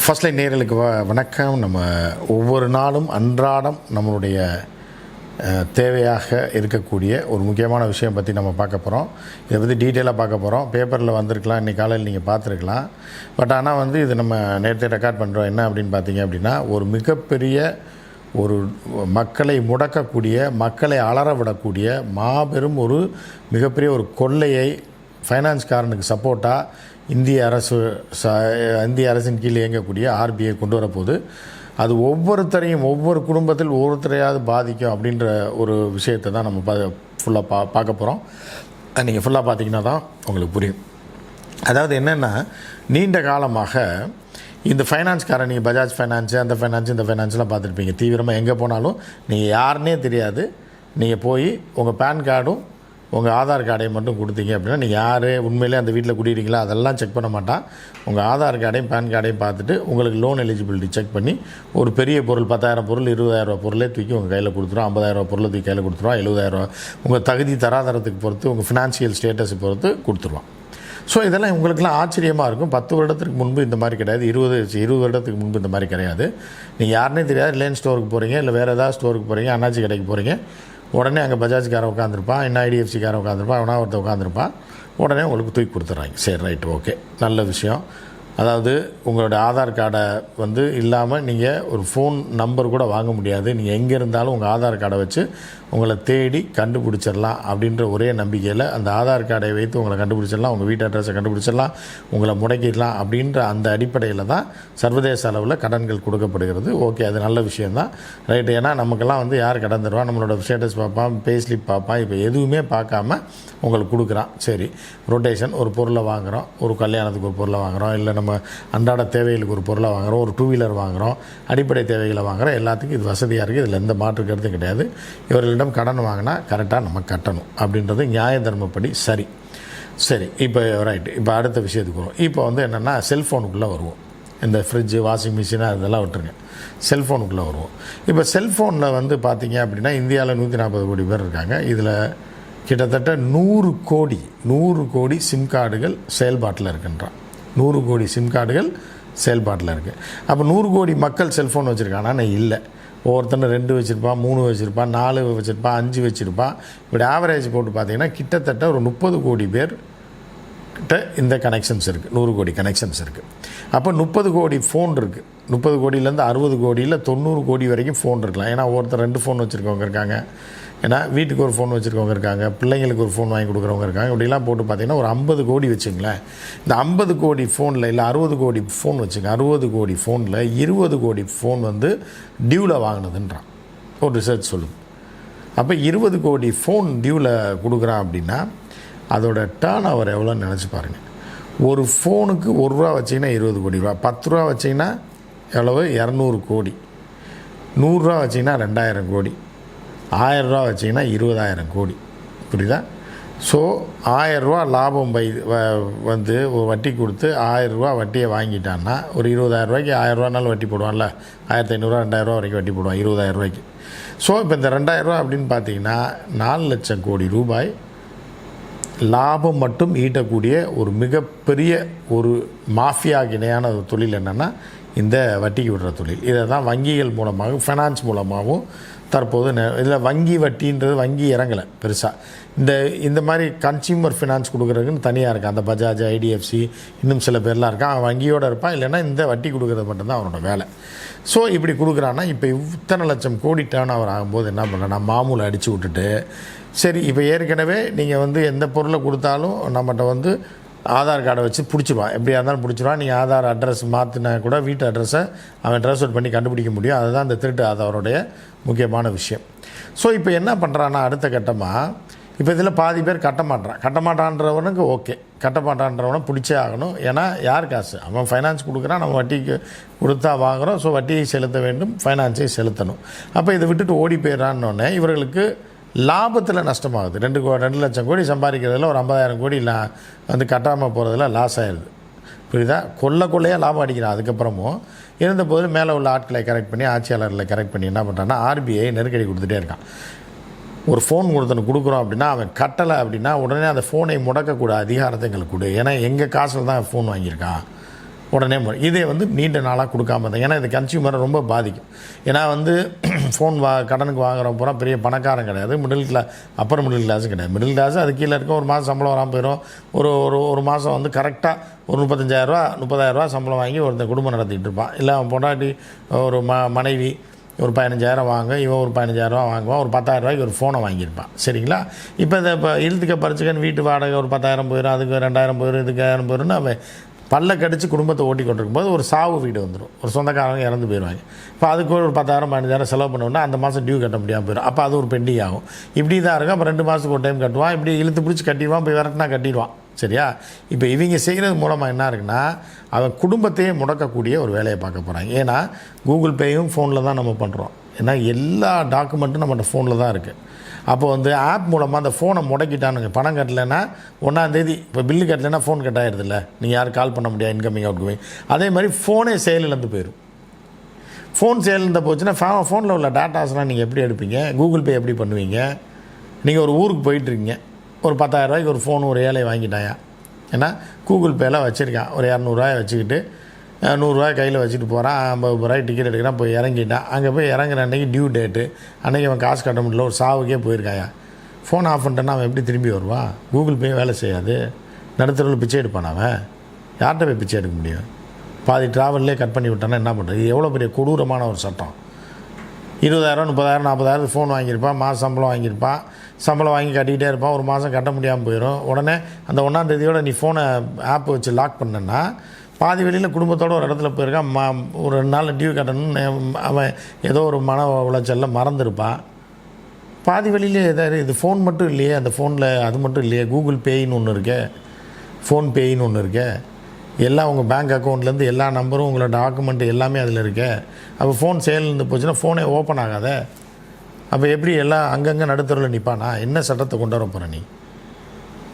First line நேயர்களுக்கு வணக்கம். நம்ம ஒவ்வொரு நாளும் அன்றாடம் நம்மளுடைய தேவையாக இருக்கக்கூடிய ஒரு முக்கியமான விஷயம் பற்றி நம்ம பார்க்க போகிறோம். இதை பற்றி டீட்டெயிலாக பார்க்க போகிறோம். பேப்பரில் வந்திருக்கலாம், இன்றைக்கி காலையில் நீங்கள் பார்த்துருக்கலாம். பட் ஆனால் இது நம்ம நேரத்தை ரெக்கார்ட் பண்ணுறோம். என்ன அப்படின்னு பார்த்தீங்க அப்படின்னா, ஒரு மிகப்பெரிய ஒரு மக்களை முடக்கக்கூடிய, மக்களை அலற விடக்கூடிய மாபெரும் ஒரு மிகப்பெரிய ஒரு கொள்ளையை ஃபைனான்ஸ்காரனுக்கு சப்போர்ட்டாக இந்திய அரசின் கீழே இயங்கக்கூடிய ஆர்பிஐ கொண்டு வரப்போகுது. அது ஒவ்வொருத்தரையும், ஒவ்வொரு குடும்பத்தில் ஒவ்வொருத்தரையாவது பாதிக்கும் அப்படின்ற ஒரு விஷயத்தை தான் நம்ம ஃபுல்லாக பார்க்க போகிறோம். நீங்கள் ஃபுல்லாக பார்த்தீங்கன்னா தான் உங்களுக்கு புரியும். அதாவது என்னென்னா, நீண்ட காலமாக இந்த ஃபைனான்ஸ்காரன், நீங்கள் பஜாஜ் ஃபைனான்ஸு, அந்த ஃபைனான்ஸு, இந்த ஃபைனான்ஸ்லாம் பார்த்துருப்பீங்க. தீவிரமாக எங்கே போனாலும் நீங்கள் யாருன்னே தெரியாது. நீங்கள் போய் உங்கள் பேன் கார்டும் உங்கள் ஆதார் கார்டையும் மட்டும் கொடுத்தீங்க அப்படின்னா, நீங்கள் யார் உண்மையிலே அந்த வீட்டில் குடியிருக்கீங்களா அதெல்லாம் செக் பண்ண மாட்டான். உங்கள் ஆதார் கார்டையும் பேன் கார்டையும் பார்த்துட்டு உங்களுக்கு லோன் எலிஜிபிலிட்டி செக் பண்ணி ஒரு பெரிய பொருள் 10,000 பொருள் 20,000 பொருளே தூக்கி உங்கள் கையில் கொடுத்துருவோம். 50,000 பொருளை தூக்கி கையில் கொடுத்துருவோம். 70,000 உங்கள் தகுதி தராதரத்துக்கு பொறுத்து, உங்கள் ஃபினான்ஷியல் ஸ்டேட்டஸை பொறுத்து கொடுத்துருவான். ஸோ இதெல்லாம் உங்களுக்குலாம் ஆச்சரியமாக இருக்கும். 10 வருடத்துக்கு முன்பு இந்த மாதிரி கிடையாது. 20 வருடத்துக்கு முன்பு இந்த மாதிரி கிடையாது. நீங்கள் யாருன்னே தெரியாது. ரிலையன்ஸ் ஸ்டோருக்கு போகிறீங்க, இல்லை வேறு ஏதாவது ஸ்டோருக்கு போகிறீங்க, அண்ணாச்சி கடைக்கு போகிறீங்க, உடனே அங்கே பஜாஜ்காரன் உட்காந்துருப்பான், இன்னும் ஐடிஎஃப்சிக்காரன் உட்காந்துருப்பான், அவனா ஒருத்தர் உட்காந்துருப்பான். உடனே உங்களுக்கு தூக்கி கொடுத்துட்றாங்க. சரி, ரைட்டு, ஓகே, நல்ல விஷயம். அதாவது உங்களோட ஆதார் கார்டை இல்லாமல் நீங்கள் ஒரு ஃபோன் நம்பர் கூட வாங்க முடியாது. நீங்கள் எங்கே இருந்தாலும் உங்கள் ஆதார் கார்டை வச்சு உங்களை தேடி கண்டுபிடிச்சிடலாம் அப்படின்ற ஒரே நம்பிக்கையில் அந்த ஆதார் கார்டை வைத்து உங்களை கண்டுபிடிச்சிடலாம், உங்கள் வீட்டு அட்ரஸை கண்டுபிடிச்சிடலாம், உங்களை முடக்கிடலாம் அப்படின்ற அந்த அடிப்படையில் தான் சர்வதேச அளவில் கடன்கள் கொடுக்கப்படுகிறது. ஓகே, அது நல்ல விஷயந்தான், ரைட்டு. ஏன்னா நமக்கெல்லாம் யார் கடன் தருவான், நம்மளோட ஸ்டேட்டஸ் பார்ப்பான், பே ஸ்லிப் பார்ப்பான். இப்போ எதுவுமே பார்க்காம உங்களுக்கு கொடுக்குறான். சரி, ரொட்டேஷன், ஒரு பொருளை வாங்குகிறோம், ஒரு கல்யாணத்துக்கு ஒரு பொருளை வாங்குகிறோம், இல்லை நம்ம அன்றாட தேவைகளுக்கு ஒரு பொருளை வாங்குகிறோம், ஒரு 2 வீலர் வாங்குகிறோம், அடிப்படை தேவைகளை வாங்குகிறோம். எல்லாத்துக்கும் இது வசதியாக இருக்குது. இதில் எந்த மாற்று கருத்தும் கிடையாது. இவர்களிடம் கடன் வாங்கினா கரெக்டாக நம்ம கட்டணும் அப்படின்றது நியாய தர்மப்படி சரி. இப்போ ரைட்டு. இப்போ அடுத்த விஷயத்துக்கு வரும். இப்போ என்னென்னா, செல்ஃபோனுக்குள்ளே வருவோம். இந்த ஃப்ரிட்ஜு, வாஷிங் மிஷினு அதெல்லாம் விட்டுருங்க, செல்ஃபோனுக்குள்ளே வருவோம். இப்போ செல்ஃபோனில் பார்த்தீங்க அப்படின்னா, இந்தியாவில் 140 கோடி பேர் இருக்காங்க. இதில் கிட்டத்தட்ட 100 கோடி சிம் கார்டுகள் செயல்பாட்டில் இருக்குன்றான். 100 கோடி சிம் கார்டுகள் செயல்பாட்டில் இருக்குது. அப்போ 100 கோடி மக்கள் செல்ஃபோன் வச்சுருக்கானா? இல்லை. ஒவ்வொருத்தனை 2 வச்சுருப்பான், 3 வச்சுருப்பான், 4 வச்சுருப்பான், 5 வச்சுருப்பான். இப்படி ஆவரேஜ் போட்டு பார்த்தீங்கன்னா கிட்டத்தட்ட ஒரு 30 கோடி பேர் கிட்ட இந்த கனெக்ஷன்ஸ் இருக்குது. 100 கோடி கனெக்ஷன்ஸ் இருக்குது. அப்போ 30 கோடி ஃபோன் இருக்குது. 30 கோடியிலேருந்து 60 கோடியில் 90 கோடி வரைக்கும் ஃபோன் இருக்கலாம். ஏன்னா ஒருத்தர் 2 ஃபோன் வச்சுருக்கவங்க இருக்காங்க, ஏன்னா வீட்டுக்கு ஒரு ஃபோன் வச்சுருக்கவங்க இருக்காங்க, பிள்ளைங்களுக்கு ஒரு ஃபோன் வாங்கி கொடுக்குறவங்க இருக்காங்க. இப்படிலாம் போட்டு பார்த்தீங்கன்னா ஒரு 50 கோடி வச்சுங்களேன். இந்த 50 கோடி ஃபோனில், இல்லை 60 கோடி ஃபோன் வச்சுங்க, 60 கோடி ஃபோனில் 20 கோடி ஃபோன் டியூவில் வாங்கினதுன்றான் ஒரு ரிசர்ச் சொல்லுது. அப்போ 20 கோடி ஃபோன் டியூவில் கொடுக்குறான் அப்படின்னா அதோட டேர்ன் ஓவர் எவ்வளோன்னு நினச்சி பாருங்கள். ஒரு ஃபோனுக்கு 1 ரூபா வச்சிங்கன்னா 20 கோடி ரூபா, 10 ரூபா வச்சிங்கன்னா எவ்வளவு? 200 கோடி, 100 ரூபா வச்சிங்கன்னா 2000 கோடி, 1000 ரூபா வச்சிங்கன்னா 20,000 கோடி. புரியுதா? ஸோ 1000 ரூபா லாபம் ஒரு வட்டி கொடுத்து 1000 ரூபா வட்டியை வாங்கிட்டான்னா ஒரு 20,000 ரூபாய்க்கு 1000 ரூபானாலும் வட்டி போடுவான்ல. 1500 2000 ரூபா வரைக்கும் வட்டி போடுவான் 20,000 ரூபாய்க்கு. ஸோ இப்போ இந்த 2000 ரூபா அப்படின்னு பார்த்தீங்கன்னா 4 லட்சம் கோடி ரூபாய் லாபம் மட்டும் ஈட்டக்கூடிய ஒரு மிகப்பெரிய ஒரு மாஃபியாவுக்கு இணையான ஒரு தொழில் என்னென்னா இந்த வட்டிக்கு விடுற தொழில். இதை தான் வங்கிகள் மூலமாகவும் ஃபைனான்ஸ் மூலமாகவும் தற்போது இதில் வங்கி வட்டின்றது வங்கி இறங்கலை பெருசாக. இந்த மாதிரி கன்சியூமர் ஃபினான்ஸ் கொடுக்குறதுக்குன்னு தனியாக இருக்குது. அந்த பஜாஜ், ஐடிஎஃப்சி, இன்னும் சில பேர்லாம் இருக்கான். அவன் வங்கியோடு இருப்பான், இல்லைன்னா இந்த வட்டி கொடுக்குறது மட்டும்தான் அவனோட வேலை. ஸோ இப்படி கொடுக்குறான்னா இப்போ இத்தனை லட்சம் கோடி டேர்ன் ஓவர் ஆகும்போது என்ன பண்ணுறேன்னா, மாமூலை அடித்து விட்டுட்டு, சரி இப்போ ஏற்கனவே நீங்கள் எந்த பொருளை கொடுத்தாலும் நம்மகிட்ட ஆதார் கார்டை வச்சு பிடிச்சிடுவான். எப்படியா இருந்தாலும் பிடிச்சிடுவான். நீங்கள் ஆதார் அட்ரஸ் மாற்றினா கூட வீட்டு அட்ரஸை அவன் ட்ரான்ஸ்ஃபர் பண்ணி கண்டுபிடிக்க முடியும். அதுதான் இந்த திருட்டு ஆதாரோடைய முக்கியமான விஷயம். ஸோ இப்போ என்ன பண்ணுறான்னா, அடுத்த கட்டமாக இப்போ இதில் பாதி பேர் கட்ட மாட்டான்றவனுக்கு ஓகே, கட்ட மாட்டான்றவனை பிடிச்சே ஆகணும். ஏன்னா யார் காசு? அவன் ஃபைனான்ஸ் கொடுக்குறான், நம்ம வட்டிக்கு கொடுத்தா வாங்குகிறோம். ஸோ வட்டியை செலுத்த வேண்டும், ஃபைனான்ஸை செலுத்தணும். அப்போ இதை விட்டுட்டு ஓடி போயிடறான்னொன்னே இவர்களுக்கு லாபத்தில் நஷ்டமாகுது. 2 லட்சம் கோடி சம்பாதிக்கிறதுல ஒரு 50,000 கோடி கட்டாமல் போகிறதுல லாஸ் ஆகிடுது. புரியுதா? கொள்ளையாக லாபம் அடிக்கிறான். அதுக்கப்புறமும் இருந்தபோது மேலே உள்ள ஆட்களை கரெக்ட் பண்ணி, ஆட்சியாளர்களை கரெக்ட் பண்ணி என்ன பண்ணுறான்னா, ஆர்பிஐ நெருக்கடி கொடுத்துட்டே இருக்கான். ஒரு ஃபோன் ஒருத்தனுக்கு கொடுக்குறோம் அப்படின்னா அவன் கட்டலை அப்படின்னா உடனே அந்த ஃபோனை முடக்கக்கூட அதிகாரத்தை எங்களுக்கு கொடு. ஏன்னா எங்கள் காசில் தான் ஃபோன் வாங்கியிருக்கான். உடனே இதே வந்து நீண்ட நாளாக கொடுக்காம இருந்தாங்க. ஏன்னா இது கன்சியூமரை ரொம்ப பாதிக்கும். ஏன்னா வந்து ஃபோன் கடனுக்கு வாங்குறவங்க பூரா பெரிய பணக்காரன் கிடையாது, அப்பர் மிடில் கிளாஸும் கிடையாது. மிடில் கிளாஸு அது கீழே இருக்க ஒரு மாதம் சம்பளம் வராமல் போயிடும். ஒரு மாதம் வந்து கரெக்டாக ஒரு 35,000 சம்பளம் வாங்கி ஒருத்தன் குடும்பம் நடத்திட்டு இருப்பான். இல்லை அவன் பொண்டாட்டி ஒரு மனைவி ஒரு 15,000 வாங்க, இவன் ஒரு 15,000 வாங்குவான், ஒரு 10,000 ஒரு ஃபோனை வாங்கியிருப்பான். சரிங்களா? இப்போ இப்போ இழுத்துக்க பறிச்சுக்கன்னு வீட்டு வாடகை ஒரு 10,000 போயிடும், அதுக்கு 2,000 போயிடும், இதுக்கு 1000 போயிடும்னு அவன் பல்ல கடிச்சு குடும்பத்தை ஓட்டி கொண்டிருக்கும்போது ஒரு சாவு வீடு வந்துடும், ஒரு சொந்தக்காரங்க இறந்து போயிடுவாங்க. இப்போ அதுக்கு ஒரு 10,000 15,000 செலவு பண்ணோன்னா அந்த மாதம் டியூ கட்ட முடியாமல் போயிடும். அப்போ அது ஒரு பெண்டிங் ஆகும். இப்படி தான் இருக்கும். அப்போ 2 மாதத்துக்கு ஒரு டைம் கட்டுவான். இப்படி இழுத்து பிடிச்சி கட்டிடுவான், போய் விரட்டினா கட்டிடுவான். சரியா? இப்போ இவங்க செய்கிறது மூலமாக என்ன இருக்குன்னா அவன் குடும்பத்தையே முடக்கக்கூடிய ஒரு வேலையை பார்க்க போகிறாங்க. ஏன்னா கூகுள் பேயும் ஃபோனில் தான் நம்ம பண்ணுறோம். ஏன்னா எல்லா டாக்குமெண்ட்டும் நம்மகிட்ட ஃபோனில் தான் இருக்குது. அப்போ வந்து ஆப் மூலமாக அந்த ஃபோனை முடக்கிட்டானுங்க. பணம் கட்டலைன்னா 1ஆந்தேதி இப்போ பில்லு கட்டலைன்னா ஃபோன் கட் ஆகிடுதில்ல, நீங்கள் யாரும் கால் பண்ண முடியாது, இன்கமிங் அவுட் கோயிங். அதே மாதிரி ஃபோனே செயலிலேருந்து போயிடும். ஃபோன் செயலிருந்து போச்சுன்னா ஃபோனில் உள்ள டேட்டாஸ்லாம் நீங்கள் எப்படி எடுப்பீங்க? கூகுள் பே எப்படி பண்ணுவீங்க? நீங்கள் ஒரு ஊருக்கு போயிட்டுருக்கீங்க, ஒரு 10,000 ஒரு ஃபோன் ஒரு ஏழை வாங்கிட்டாயா, ஏன்னா கூகுள் பேயில் வச்சுருக்கான், ஒரு 200 வச்சுக்கிட்டு 100 கையில் வச்சுட்டு போகிறான், 50 டிக்கெட் எடுக்கிறான், போய் இறங்கிட்டான். அங்கே போய் இறங்குற அன்றைக்கி டியூ டேட்டு, அன்றைக்கி அவன் காசு கட்ட முடியல, ஒரு சாவுக்கே போயிருக்காயா. ஃபோன் ஆஃப் பண்ணிட்டேன்னா அவன் எப்படி திரும்பி வருவான்? கூகுள் பே வேலை செய்யாது. நடுத்தரவில் பிச்சை எடுப்பான். அவன் யார்கிட்ட போய் பிச்சை எடுக்க முடியும்? பாதி ட்ராவல்லே கட் பண்ணி விட்டானா என்ன பண்ணுறது? இது எவ்வளோ பெரிய கொடூரமான ஒரு சட்டம். 20,000 30,000 40,000 ஃபோன் வாங்கியிருப்பான், மாதம் சம்பளம் வாங்கியிருப்பான், சம்பளம் வாங்கி கட்டிக்கிட்டே இருப்பான், ஒரு மாதம் கட்ட முடியாமல் போயிடும். உடனே அந்த 1ஆந்தேதியோட நீ ஃபோனை ஆப் வச்சு லாக் பண்ணேன்னா பாதி வெளியில் குடும்பத்தோடு ஒரு இடத்துல போயிருக்கான், ஒரு 2 நாள் டியூ கட்டணும்னு அவன் ஏதோ ஒரு மன உளைச்சலில் மறந்துருப்பான். பாதி வெளியிலே எதாவது இது ஃபோன் மட்டும் இல்லையே, அந்த ஃபோனில் அது மட்டும் இல்லையே, கூகுள் பேயின்னு ஒன்று இருக்கே, ஃபோன் பேயின்னு ஒன்று இருக்கே, எல்லாம் உங்கள் பேங்க் அக்கௌண்ட்லேருந்து எல்லா நம்பரும் உங்களோட டாக்குமெண்ட்டு எல்லாமே அதில் இருக்கே. அப்போ ஃபோன் செயலிருந்து போச்சுன்னா ஃபோனே ஓப்பன் ஆகாத. அப்போ எப்படி எல்லாம் அங்கங்கே நடுத்தரில் நிற்பானா? என்ன சட்டத்தை கொண்டு வர போகிற நீ?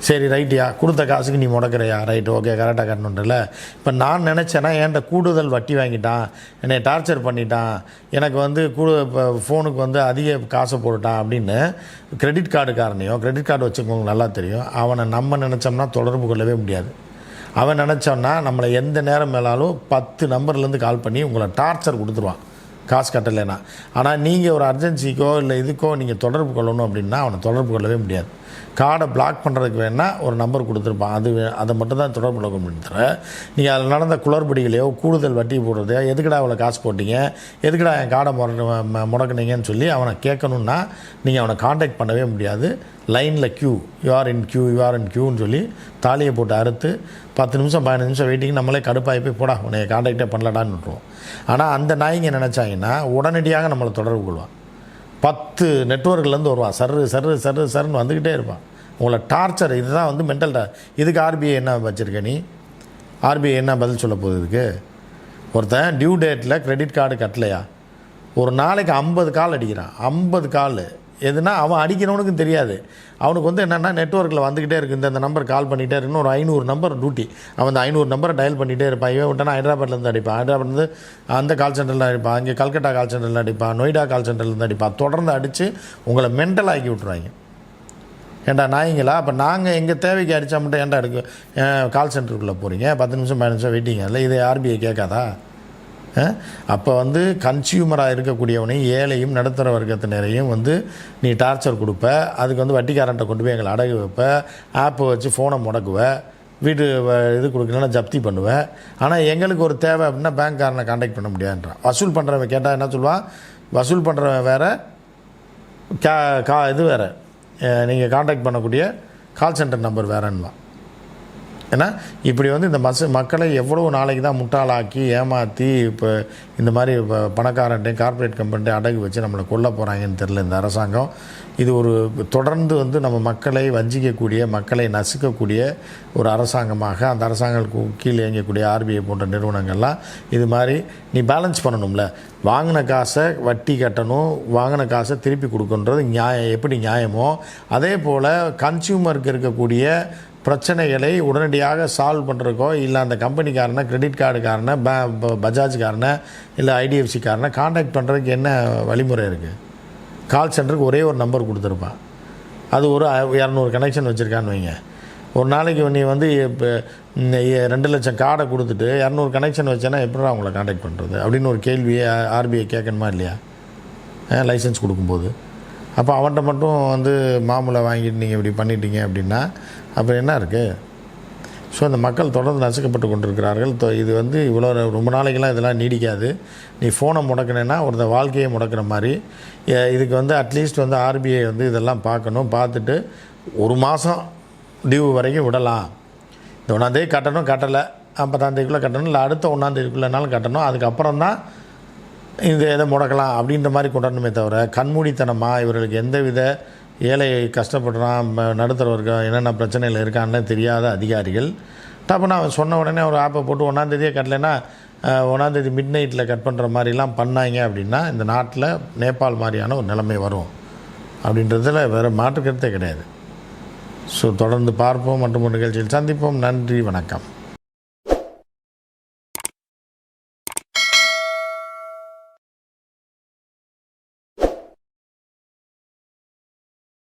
சரி ரைட்டியா, கொடுத்த காசுக்கு நீ முடக்கிறையா? ரைட்டு, ஓகே, கரெக்டாக கட்டணுன்றல. இப்போ நான் நினச்சேன்னா என்கிட்ட கூடுதல் வட்டி வாங்கிட்டான், என்னை டார்ச்சர் பண்ணிட்டான், எனக்கு வந்து இப்போ ஃபோனுக்கு வந்து அதிக காசை போட்டுட்டான் அப்படின்னு கிரெடிட் கார்டுக்காரனையோ, கிரெடிட் கார்டு வச்சுக்கவங்களுக்கு நல்லா தெரியும், அவனை நம்ம நினச்சோம்னா தொடர்பு கொள்ளவே முடியாது. அவன் நினச்சோன்னா நம்மளை எந்த நேரம் மேலாலும் 10 நம்பர்லேருந்து கால் பண்ணி உங்களை டார்ச்சர் கொடுத்துருவான் காசு கட்டலைன்னா. ஆனால் நீங்கள் ஒரு அர்ஜென்சிக்கோ இல்லை இதுக்கோ நீங்கள் தொடர்பு கொள்ளணும் அப்படின்னா அவனை தொடர்பு கொள்ளவே முடியாது. கார்டை பிளாக் பண்ணுறதுக்கு வேணால் ஒரு நம்பர் கொடுத்துருப்பான், அதை மட்டும் தான் தொடர்பு கொள்ள முடியும். தவிர நீங்கள் அதில் நடந்த குளறுபடிகளையோ கூடுதல் வட்டி போடுறதையோ எதுக்கடா அவ்வளோ காசு போட்டீங்க, எதுக்கடா என் கார்டை முடக்குனீங்கன்னு சொல்லி அவனை கேட்கணுன்னா நீங்கள் அவனை காண்டாக்ட் பண்ணவே முடியாது. லைனில் யூஆர் இன் க்யூன்னு சொல்லி தாலியை போட்டு அறுத்து 10 நிமிஷம் 15 நிமிஷம் வெயிட்டிங், நம்மளே கடுப்பாகி போய் போடா உன்னை காண்டாக்டே பண்ணலடான்னு விட்டுருவோம். ஆனால் அந்த நாய்ங்க நினச்சாங்கன்னா உடனடியாக நம்மளை தொடர்பு கொள்வான். 10 நெட்வொர்க்லேருந்து வருவான், சர்ன்னு வந்துக்கிட்டே இருப்பான், உங்களை டார்ச்சர். இதுதான் வந்து மென்டல் இதுக்கு ஆர்பிஐ என்ன வச்சுருக்க நீ? ஆர்பிஐ என்ன பதில் சொல்ல போகுது இதுக்கு? ஒருத்தன் டியூ டேட்டில் கிரெடிட் கார்டு கட்டலையா, ஒரு நாளைக்கு 50 கால் அடிக்கிறான். 50 கால் எதுனா அவன் அடிக்கிறவனுக்கும் தெரியாது. அவனுக்கு வந்து என்னென்னா நெட்வொர்க்கில் வந்துக்கிட்டே இருக்குது, இந்த நம்பர் கால் பண்ணிகிட்டே இருக்குன்னு ஒரு 500 நம்பர் டியூட்டி. அவன் அந்த 500 நம்பரை டயல் பண்ணிகிட்டே இருப்பான். இவன் விட்டானா ஹைதராபாத்லேருந்து அடிப்பான், ஹைதராபாத்லேருந்து அந்த கால் சென்டரில் அடிப்பான், இங்கே கல்கட்டா கால் சென்டரில் அடிப்பான், நொய்டா கால் சென்டர்லேருந்து அடிப்பான். தொடர்ந்து அடித்து உங்களை மென்டல் ஆக்கி விட்ருவாங்க. ஏன்டா நாய்ங்களா? அப்போ நாங்கள் எங்கள் தேவைக்கு அடித்தா மட்டும் ஏன்டா கால் சென்டருக்குள்ளே போகிறீங்க? 10 நிமிஷம் 15 நிமிஷம் வெயிட்டிங்க இல்லை, இதை ஆர்பிஐ கேட்காதா? அப்போ வந்து கன்சியூமராக இருக்கக்கூடியவனையும் ஏழையும் நடுத்தர வர்க்கத்தினரையும் வந்து நீ டார்ச்சர் கொடுப்ப, அதுக்கு வந்து வட்டிக்காரன்ட்ட கொண்டு போய் எங்களை அடகு வைப்ப, ஆப்பை வச்சு ஃபோனை முடக்குவ, வீட்டு இது கொடுக்கலன்னா ஜப்தி பண்ணுவேன். ஆனால் எங்களுக்கு ஒரு தேவை அப்படின்னா பேங்க்காரனை காண்டாக்ட் பண்ண முடியாதுன்றான். வசூல் பண்ணுறவன் கேட்டால் என்ன சொல்லுவான்? வசூல் பண்ணுறவன் வேறு, இது வேறு, நீங்கள் காண்டாக்ட் பண்ணக்கூடிய கால் சென்டர் நம்பர் வேறன்னுவான். ஏன்னா இப்படி வந்து இந்த மக்களை எவ்வளோ நாளைக்கு தான் முட்டாளாக்கி ஏமாற்றி இப்போ இந்த மாதிரி பணக்காரன்ட்டையும் கார்ப்பரேட் கம்பெனிட்டையும் அடகு வச்சு நம்மளை கொல்ல போகிறாங்கன்னு தெரில இந்த அரசாங்கம். இது ஒரு தொடர்ந்து வந்து நம்ம மக்களை வஞ்சிக்கக்கூடிய, மக்களை நசுக்கக்கூடிய ஒரு அரசாங்கமாக அந்த அரசாங்கங்களுக்கு கீழே இயங்கக்கூடிய ஆர்பிஐ போன்ற நிறுவனங்கள்லாம் இது மாதிரி நீ பேலன்ஸ் பண்ணணும்ல. வாங்கின காசை வட்டி கட்டணும், வாங்கின காசை திருப்பி கொடுக்குன்றது எப்படி நியாயமோ அதே போல் கன்சியூமருக்கு இருக்கக்கூடிய பிரச்சனைகளை உடனடியாக சால்வ் பண்ணுறக்கோ இல்லை அந்த கம்பெனிக்காரனை, கிரெடிட் கார்டுக்காரனை, பஜாஜ்காரனை இல்லை ஐடிஎஃப்சிக்காரனை காண்டாக்ட் பண்ணுறதுக்கு என்ன வழிமுறை இருக்குது? கால் சென்டருக்கு ஒரே ஒரு நம்பர் கொடுத்துருப்பான், அது ஒரு 200 கனெக்ஷன் வச்சுருக்கான்னு வைங்க. ஒரு நாளைக்கு நீ வந்து இப்போ 2 லட்சம் கார்டை கொடுத்துட்டு 200 கனெக்ஷன் வச்சேன்னா எப்படி அவங்கள காண்டாக்ட் பண்ணுறது அப்படின்னு ஒரு கேள்வியை ஆர்பிஐ கேட்கணுமா இல்லையா லைசன்ஸ் கொடுக்கும்போது? அப்போ அவன்கிட்ட மட்டும் வந்து மாமூலை வாங்கிட்டு நீங்கள் இப்படி பண்ணிட்டீங்க அப்படின்னா அப்போ என்ன இருக்குது? ஸோ அந்த மக்கள் தொடர்ந்து நசுக்கப்பட்டு கொண்டிருக்கிறார்கள். இது வந்து இவ்வளோ ரொம்ப நாளைக்கெல்லாம் இதெல்லாம் நீடிக்காது. நீ ஃபோனை முடக்கினேன்னா ஒருத்த வாழ்க்கையை முடக்கிற மாதிரி. இதுக்கு வந்து அட்லீஸ்ட் வந்து ஆர்பிஐ வந்து இதெல்லாம் பார்க்கணும். பார்த்துட்டு 1 மாதம் டியூ வரைக்கும் விடலாம். இந்த 1ஆந்தேதி கட்டணும், கட்டலை 50ஆந்தேதிக்குள்ளே கட்டணும், இல்லை அடுத்த 1ஆந்தேதிக்குள்ளேனாலும் கட்டணும். அதுக்கப்புறம் தான் இந்த இதை முடக்கலாம் அப்படின்ற மாதிரி கொண்டாடணுமே தவிர கண்மூடித்தனமாக இவர்களுக்கு எந்தவித ஏழை கஷ்டப்படுறான் நடுத்தர வர்க்கம் என்னென்ன பிரச்சனைகள் இருக்கான்னு தெரியாத அதிகாரிகள் டப்புன்னு அவன் சொன்ன உடனே ஒரு ஆப்பை போட்டு 1ஆந்தேதியே கட்டலைன்னா 1ஆந்தேதி மிட் நைட்டில் கட் பண்ணுற மாதிரிலாம் பண்ணாங்க அப்படின்னா இந்த நாட்டில் நேபாள் மாதிரியான ஒரு நிலைமை வரும் அப்படின்றதில் வேறு மாற்றுக்கருத்தே கிடையாது. ஸோ தொடர்ந்து பார்ப்போம் மற்றும் ஒரு நிகழ்ச்சியில் சந்திப்போம். நன்றி, வணக்கம்.